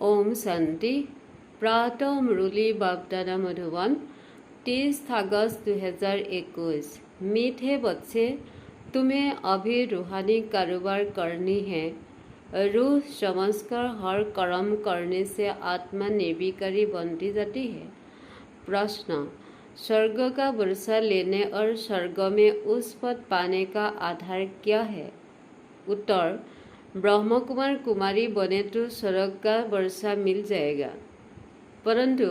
ओम शांति। प्रातः मुरली बापदादा मधुबन 30 अगस्त 2021। मीठे बच्चे, तुम्हें अभी रूहानी कारोबार करनी है। रूह समझकर हर कर्म करने से आत्मा निर्विकारी बनती जाती है। प्रश्न, स्वर्ग का वर्षा लेने और स्वर्ग में उस पद पाने का आधार क्या है? उत्तर, ब्रह्म कुमार कुमारी बने तो स्वर्ग का वर्षा मिल जाएगा, परंतु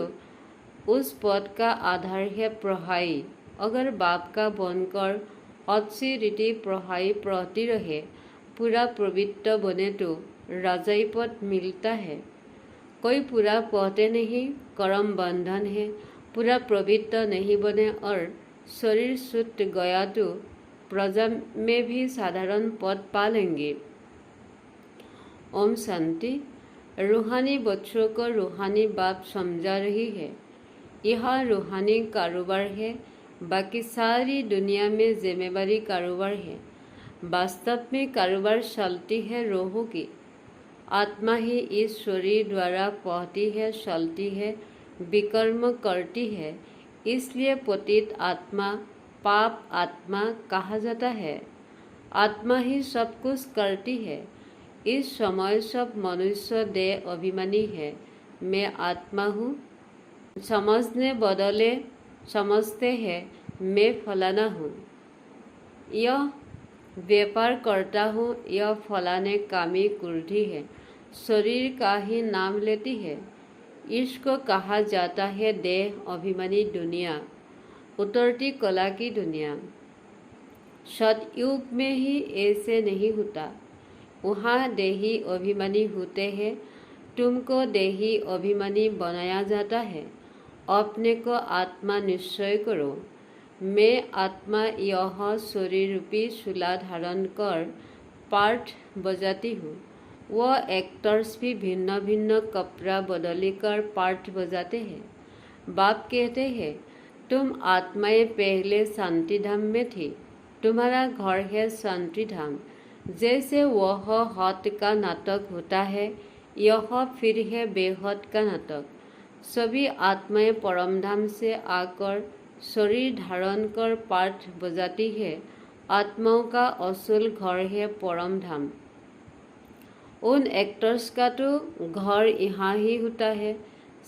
उस पद का आधार है पढ़ाई। अगर बाप का बनकर अच्छी रीति पढ़ाई पढ़ती रहे, पूरा पवित्र बने तो राजाई पद मिलता है। कोई पूरा पढ़ते नहीं, कर्म बंधन है, पूरा पवित्र नहीं बने और शरीर छूट गया तो प्रजा में भी साधारण पद पा लेंगे। ओम शांति। रूहानी बच्चों को रूहानी बात समझा रही है। यह रूहानी कारोबार है, बाकी सारी दुनिया में जिम्मेवारी कारोबार है। वास्तव में कारोबार चलती है रोहों की। आत्मा ही इस शरीर द्वारा पढ़ती है, चलती है, विकर्म करती है। इसलिए पतित आत्मा, पाप आत्मा कहा जाता है। आत्मा ही सब कुछ करती है। इस समय सब मनुष्य देह अभिमानी है। मैं आत्मा हूँ। समझने बदले समझते हैं मैं फलाना हूँ। यह व्यापार करता हूँ, यह फलाने कामी कुर्ठी है। शरीर का ही नाम लेती है। इसको कहा जाता है देह अभिमानी दुनिया, उतरती कला की दुनिया। सतयुग में ही ऐसे नहीं होता। वहाँ देही अभिमानी होते हैं। तुमको देही अभिमानी बनाया जाता है। अपने को आत्मा निश्चय करो। मैं आत्मा यह शरीर रूपी शूला धारण कर पाठ बजाती हूँ। वह एक्टर्स भी भिन्न भिन्न कपड़ा बदली कर पाठ बजाते हैं। बाप कहते हैं, तुम आत्माएं पहले शांति धाम में थी। तुम्हारा घर है शांति धाम। जैसे वह हद का नाटक होता है, यह फिर है बेहद का नाटक। सभी आत्माएं परमधाम से आकर शरीर धारण कर पाठ बजाती है। आत्माओं का असल घर है परम धाम। उन एक्टर्स का तो घर यहाँ ही होता है।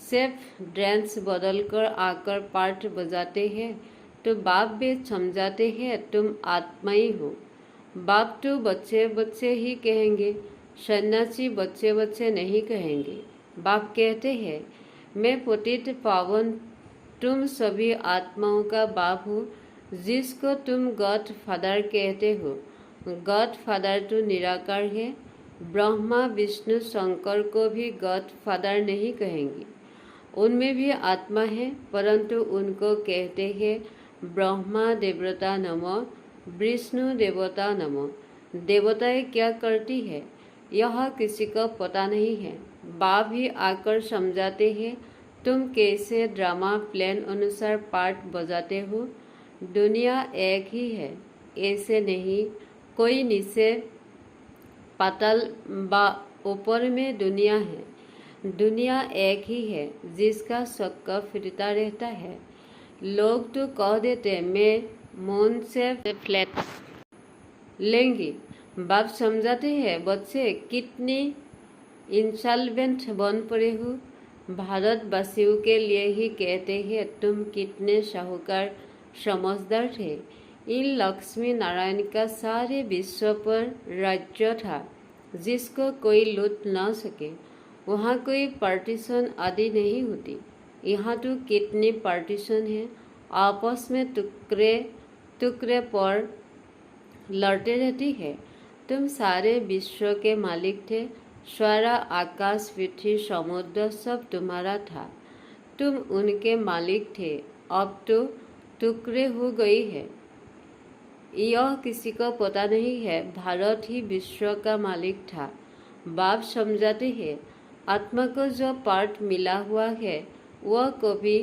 सिर्फ ड्रेस बदल कर आकर पाठ बजाते हैं तो बाप भी समझाते हैं तुम आत्मा ही हो। बाप तो बच्चे बच्चे ही कहेंगे, सन्यासी बच्चे बच्चे नहीं कहेंगे। बाप कहते हैं, मैं पतित पावन, तुम सभी आत्माओं का बाप हो। जिसको तुम गॉड फादर कहते हो, गॉड फादर तो निराकार है। ब्रह्मा विष्णु शंकर को भी गॉड फादर नहीं कहेंगे। उनमें भी आत्मा है, परंतु उनको कहते हैं ब्रह्मा देवता नमः, विष्णु देवता नमः। देवताएं क्या करती है यह किसी को पता नहीं है। बाप ही आकर समझाते हैं तुम कैसे ड्रामा प्लान अनुसार पाठ बजाते हो। दुनिया एक ही है, ऐसे नहीं कोई नीचे पाताल बा ऊपर में दुनिया है। दुनिया एक ही है जिसका शक्का फिरता रहता है। लोग तो कह देते मैं मौन से फ्लैट लेंगे। बाप समझाते हैं बच्चे कितने इंसॉल्वेंट बन पड़े हो। भारतवासियों के लिए ही कहते हैं तुम कितने साहूकार समझदार थे। इन लक्ष्मी नारायण का सारे विश्व पर राज्य था जिसको कोई लूट न सके। वहाँ कोई पार्टीशन आदि नहीं होती। यहाँ तो कितने पार्टीशन हैं, आपस में टुकड़े टुकड़े पर लड़ते रहती है। तुम सारे विश्व के मालिक थे। सारा आकाश पृथ्वी समुद्र सब तुम्हारा था। तुम उनके मालिक थे। अब तो टुकड़े हो गई है। यह किसी को पता नहीं है। भारत ही विश्व का मालिक था। बाप समझाते हैं आत्मा को जो पाठ मिला हुआ है वह कभी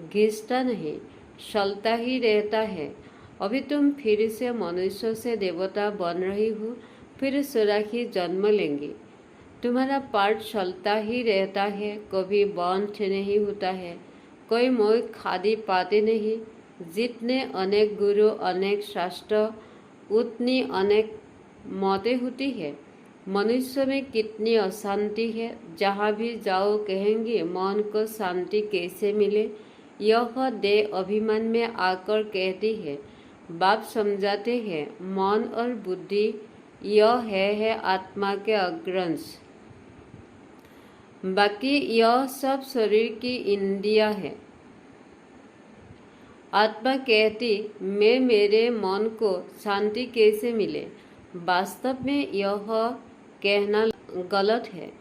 घिसता नहीं, चलता ही रहता है। अभी तुम फिर से मनुष्य से देवता बन रही हो, फिर सुराखी जन्म लेंगे। तुम्हारा पाठ चलता ही रहता है, कभी बंद नहीं होता है, कोई मोह खादी पाते नहीं। जितने अनेक गुरु अनेक शास्त्र उतनी अनेक मौतें होती है। मनुष्य में कितनी अशांति है, जहाँ भी जाओ कहेंगे मन को शांति कैसे मिले। यह देह अभिमान में आकर कहती है। बाप समझाते हैं मन और बुद्धि यह है आत्मा के अग्रंश, बाकी यह सब शरीर की इंद्रियां है। आत्मा कहती मैं मेरे मन को शांति कैसे मिले। वास्तव में यह कहना गलत है।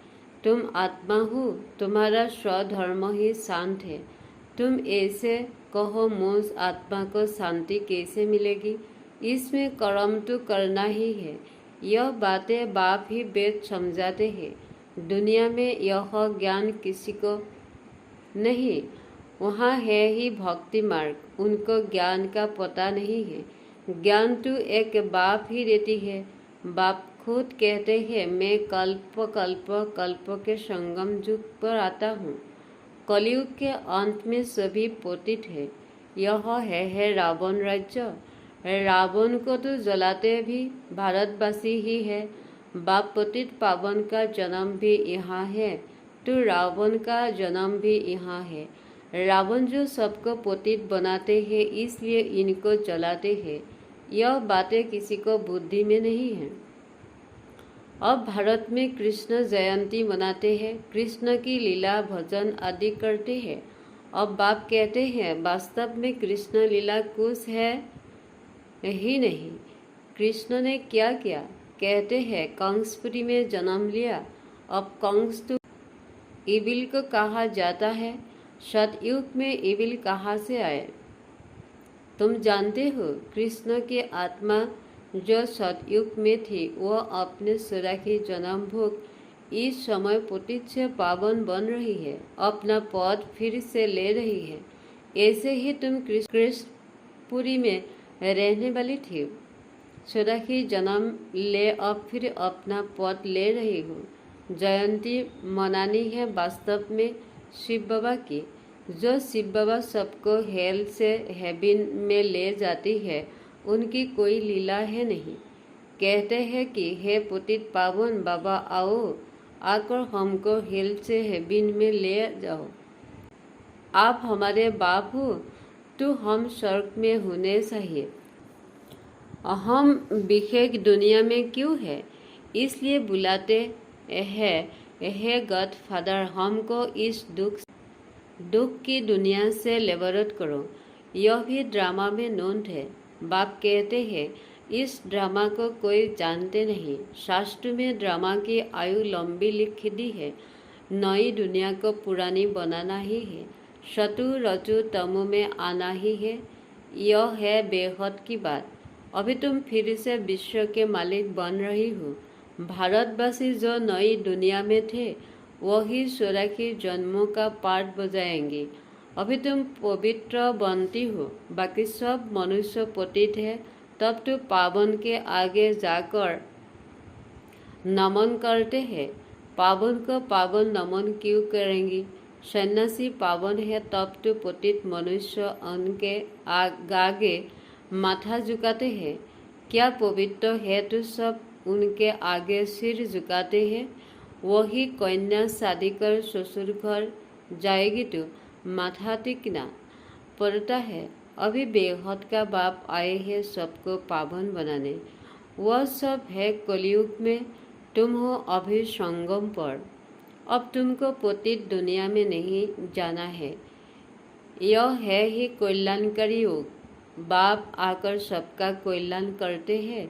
तुम आत्मा हो, तुम्हारा स्वधर्म ही शांत है। तुम ऐसे कहो मुझ आत्मा को शांति कैसे मिलेगी, इसमें कर्म तो करना ही है। यह बातें बाप ही वेद समझाते हैं। दुनिया में यह ज्ञान किसी को नहीं, वहाँ है ही भक्ति मार्ग, उनको ज्ञान का पता नहीं है। ज्ञान तो एक बाप ही देती है। बाप खुद कहते हैं मैं कल्प के संगम युग पर आता हूँ। कलयुग के अंत में सभी पतित है। यह है रावण राज्य। रावण को तो जलाते भी भारतवासी ही है। बाप पतित पावन का जन्म भी यहाँ है, तो रावण का जन्म भी यहाँ है। रावण जो सबको पतित बनाते हैं, इसलिए इनको जलाते हैं। यह बातें किसी को बुद्धि में नहीं है। अब भारत में कृष्ण जयंती मनाते हैं, कृष्ण की लीला भजन आदि करते हैं। अब बाप कहते हैं वास्तव में कृष्ण लीला कुछ है ही नहीं। कृष्ण ने क्या किया? कहते हैं कंसपुरी में जन्म लिया। अब कंस तो इविल को कहा जाता है। सतयुग में इविल कहाँ से आए? तुम जानते हो कृष्ण की आत्मा जो सतयुग में थी वह अपने सुराखी जन्म भोग इस समय पतित से पावन बन रही है, अपना पद फिर से ले रही है। ऐसे ही तुम कृष्णपुरी में रहने वाली थी, सुराखी जन्म ले अब फिर अपना पद ले रही हो। जयंती मनानी है वास्तव में शिव बाबा की। जो शिव बाबा सबको हेल से हेवन में ले जाती है, उनकी कोई लीला है नहीं। कहते हैं कि हे पतित पावन बाबा आओ, आकर हमको हेल से हेवन में ले जाओ। आप हमारे बाप हो तो हम स्वर्ग में होने चाहिए। हम विखेक दुनिया में क्यों है, इसलिए बुलाते हैं हे गॉड फादर, हमको इस दुख की दुनिया से लिबरेट करो। यह भी ड्रामा में नोट है। बाप कहते हैं इस ड्रामा को कोई जानते नहीं। शास्त्र में ड्रामा की आयु लंबी लिखी दी है। नई दुनिया को पुरानी बनाना ही है, शत्रु रजु तमु में आना ही है। यह है बेहद की बात। अभी तुम फिर से विश्व के मालिक बन रही हो। भारतवासी जो नई दुनिया में थे वही सोराखी जन्मों का पाठ बजाएंगे। अभी तुम पवित्र बनती हो, बाकी सब मनुष्य पतित है। तब तो पावन के आगे जाकर नमन करते हैं। पावन को पावन नमन क्यों करेंगी? सन्यासी पावन है, तब तो पतित मनुष्य उनके आगे माथा झुकाते हैं। क्या पवित्र है तो सब उनके आगे सिर झुकाते हैं। वही कन्या शादी कर ससुर घर जाएगी तो माथा टिकना पड़ता है। अभी बेहद का बाप आए हैं सबको पावन बनाने। वह सब है कलयुग में, तुम हो अभी संगम पर। अब तुमको पतित दुनिया में नहीं जाना है। यह है ही कल्याणकारी योग। बाप आकर सबका कल्याण करते हैं।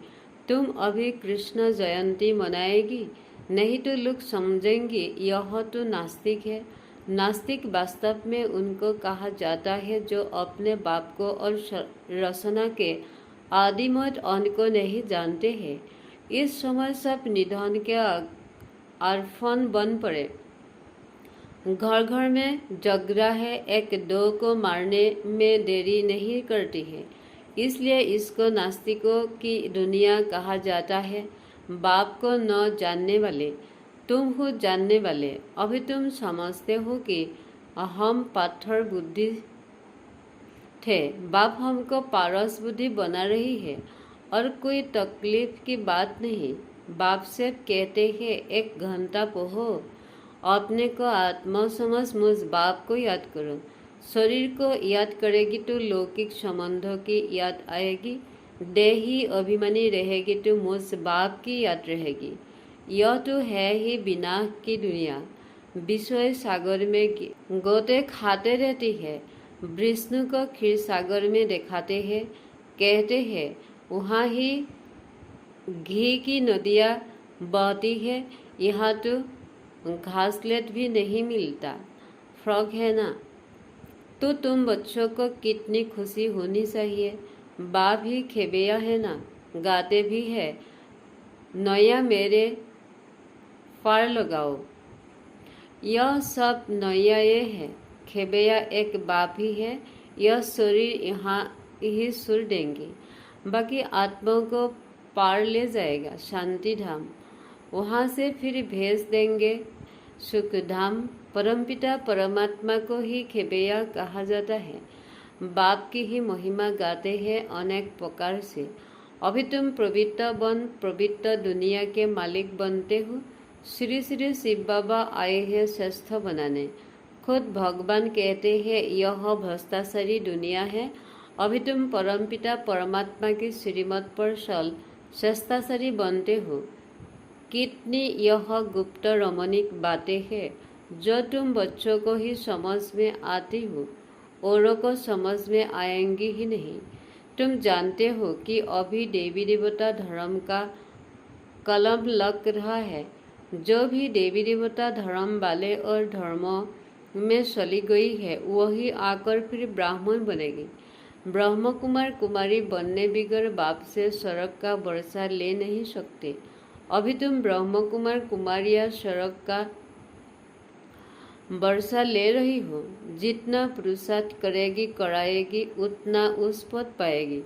तुम अभी कृष्ण जयंती मनाएगी, नहीं तो लोग समझेंगे यह तो नास्तिक है। नास्तिक वास्तव में उनको कहा जाता है जो अपने बाप को और रचना के आदिमत अन्न को नहीं जानते हैं। इस समय सब निधन के अर्पण बन पड़े। घर घर में झगड़ा है, एक दो को मारने में देरी नहीं करती है, इसलिए इसको नास्तिकों की दुनिया कहा जाता है। बाप को न जानने वाले तुम हो जानने वाले। अभी तुम समझते हो कि हम पत्थर बुद्धि थे, बाप हमको पारस बुद्धि बना रही है और कोई तकलीफ की बात नहीं। बाप से कहते हैं 1 घंटा पढ़ो, अपने को आत्मा समझ मुझ बाप को याद करो। शरीर को याद करेगी तो लौकिक संबंधों की याद आएगी, देही अभिमानी रहेगी तो मुझ बाप की याद रहेगी। यह तो है ही विनाश की दुनिया, विषय सागर में गोते खाते रहती है। विष्णु को क्षीर सागर में दिखाते हैं, कहते हैं वहाँ ही घी की नदियाँ बहती है, यहाँ तो घासलेट भी नहीं मिलता। फ्रॉग है ना। तो तुम बच्चों को कितनी खुशी होनी चाहिए। बाप ही खेबेया है ना, गाते भी है नया मेरे पार लगाओ। यह सब नयाए है, खेबेया एक बाप ही है। यह शरीर यहाँ ही सुर देंगे, बाकी आत्मा को पार ले जाएगा शांति धाम, वहाँ से फिर भेज देंगे सुख धाम। परमपिता परमात्मा को ही खेबेया कहा जाता है। बाप की ही महिमा गाते हैं अनेक प्रकार से। अभी तुम पवित्र बन पवित्र दुनिया के मालिक बनते हो। श्री श्री शिव बाबा आए हैं श्रेष्ठ बनाने। खुद भगवान कहते हैं यह भ्रष्टाचारी दुनिया है। अभी तुम परमपिता परमात्मा की श्रीमत पर चल श्रेष्ठाचारी बनते हो। कितनी यह गुप्त रमणीक बातें हैं जो तुम बच्चों को ही समझ में आती हो, औरों को समझ में आएंगी ही नहीं। तुम जानते हो कि अभी देवी देवता धर्म का कलम लग रहा है। जो भी देवी देवता धर्म वाले और धर्मों में चली गई है वही आकर फिर ब्राह्मण बनेगी। ब्रह्म कुमार कुमारी बनने बिगर बाप से स्वर्ग का वर्षा ले नहीं सकते। अभी तुम ब्रह्म कुमार कुमारियाँ स्वर्ग का वर्षा ले रही हो। जितना पुरुषार्थ करेगी कराएगी उतना उस पद पाएगी।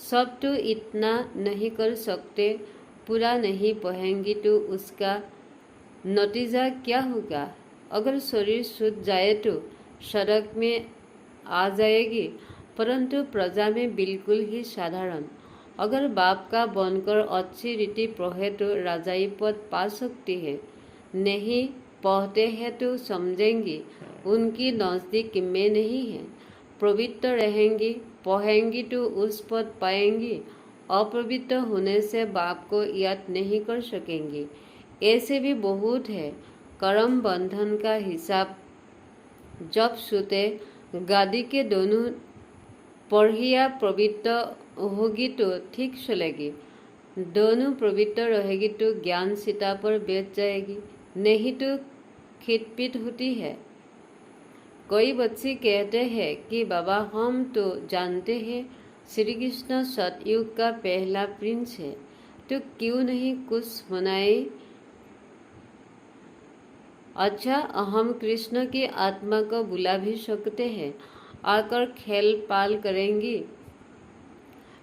सब तो इतना नहीं कर सकते, पूरा नहीं पढ़ेंगी तो उसका नतीजा क्या होगा। अगर शरीर छूट जाए तो सड़क में आ जाएगी, परंतु प्रजा में बिल्कुल ही साधारण। अगर बाप का बनकर अच्छी रीति पढ़े तो राजाई पद पा सकती है। नहीं पढ़ते हैं तो समझेंगी उनकी नज़दीक में नहीं है। पवित्र रहेंगी, पढ़ेंगी तो उस पद पाएंगी। अपवित्र होने से बाप को याद नहीं कर सकेंगी। ऐसे भी बहुत है। कर्म बंधन का हिसाब जब सुते गादी के दोनों पढ़िया पवित्र होगी तो ठीक चलेगी। दोनों पवित्र रहेगी तो ज्ञान सीता पर बैठ जाएगी, नहीं तो खिटपिट होती है। कोई बच्चे कहते हैं कि बाबा हम तो जानते हैं श्री कृष्ण सतयुग का पहला प्रिंस है, तो क्यों नहीं कुछ मनाए। अच्छा, हम कृष्ण की आत्मा को बुला भी सकते हैं। आकर खेल पाल करेंगी,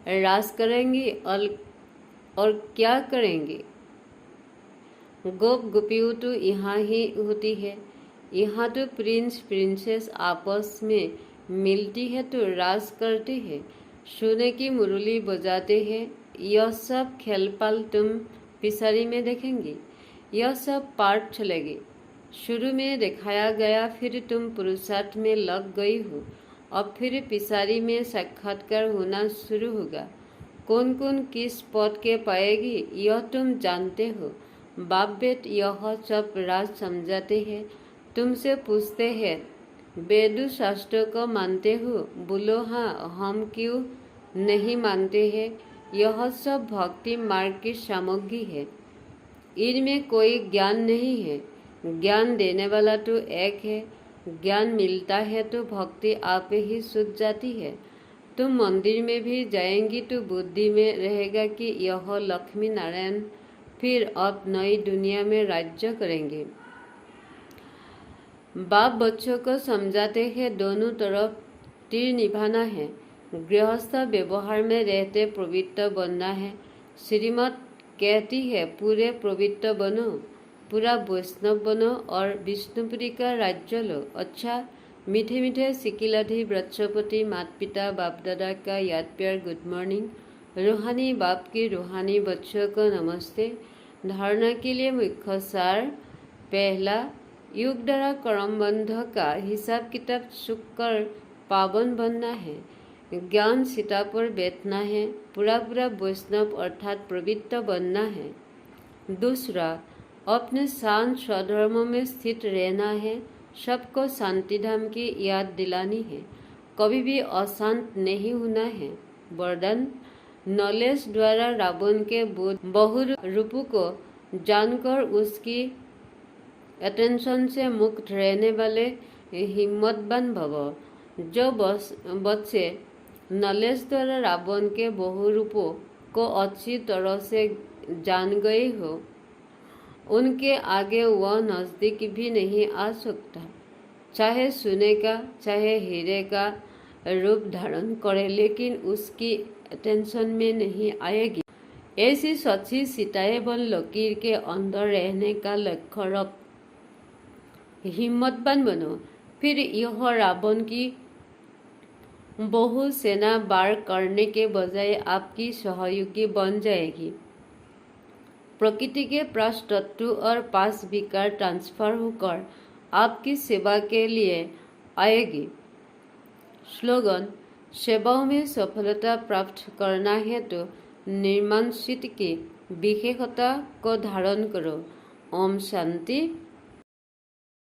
रास करेंगी और क्या करेंगी। गोप गोपियों तो यहाँ ही होती है। यहाँ तो प्रिंस प्रिंसेस आपस में मिलती है तो रास करते हैं, सोने की मुरली बजाते हैं। यह सब खेल पाल तुम पिसारी में देखेंगी। यह सब पाठ चलेगी। शुरू में दिखाया गया, फिर तुम पुरुषार्थ में लग गई हो। अब फिर पिसारी में साक्षात्कार होना शुरू होगा। कौन कौन किस पद के पाएगी यह तुम जानते हो। बाप बेट यह सब राज समझाते हैं। तुमसे पूछते हैं वेद शास्त्र को मानते हो। बोलो हाँ, हम क्यों नहीं मानते हैं। यह सब भक्ति मार्ग की सामग्री है। इनमें कोई ज्ञान नहीं है। ज्ञान देने वाला तो एक है। ज्ञान मिलता है तो भक्ति आप ही सूझ जाती है। तुम मंदिर में भी जाएंगी तो बुद्धि में रहेगा कि यह लक्ष्मी नारायण फिर अब नई दुनिया में राज्य करेंगे। बाप बच्चों को समझाते हैं दोनों तरफ तीर निभाना है। गृहस्थ व्यवहार में रहते पवित्र बनना है। श्रीमत कहती है पूरे पवित्र बनो। पूरा वैष्णव बनो और विष्णुपुरी का राज्य लो। अच्छा, मीठे मीठे सिकिलाधि व्रजपति माता पिता बाप दादा का याद प्यार गुड मॉर्निंग। रूहानी बाप की रूहानी बच्चों को नमस्ते। धारणा के लिए मुख्य सार, पहला, युग द्वारा कर्मबंध का हिसाब किताब चुक कर पावन बनना है, ज्ञान सीता पर बैठना है, पूरा पूरा वैष्णव अर्थात पवित्र बनना है। दूसरा, अपने शांत स्वधर्म में स्थित रहना है, सबको शांति धाम की याद दिलानी है, कभी भी अशांत नहीं होना है। वरदान, नॉलेज द्वारा रावण के बहुरूप को जानकर उसकी अटेंशन से मुक्त रहने वाले हिम्मतवान भव। जो बच्चे नॉलेज द्वारा रावण के बहुरूपों को अच्छी तरह से जान गए हो, उनके आगे वह नज़दीक भी नहीं आ सकता। चाहे सोने का चाहे हीरे का रूप धारण करे, लेकिन उसकी अटेंशन में नहीं आएगी। ऐसी सच्ची सीताएं बन लकीर के अंदर रहने का लक्ष्य रख, हिम्मतवान बनो। फिर यह रावण की बहु सेना बार करने के बजाय आपकी सहयोगी बन जाएगी। प्रकृति के 5 तत्व और 5 विकार ट्रांसफर होकर आपकी सेवा के लिए आएगी। स्लोगन, सेवाओं में सफलता प्राप्त करना है तो निर्माण शीत की विशेषता को धारण करो। ओम शांति।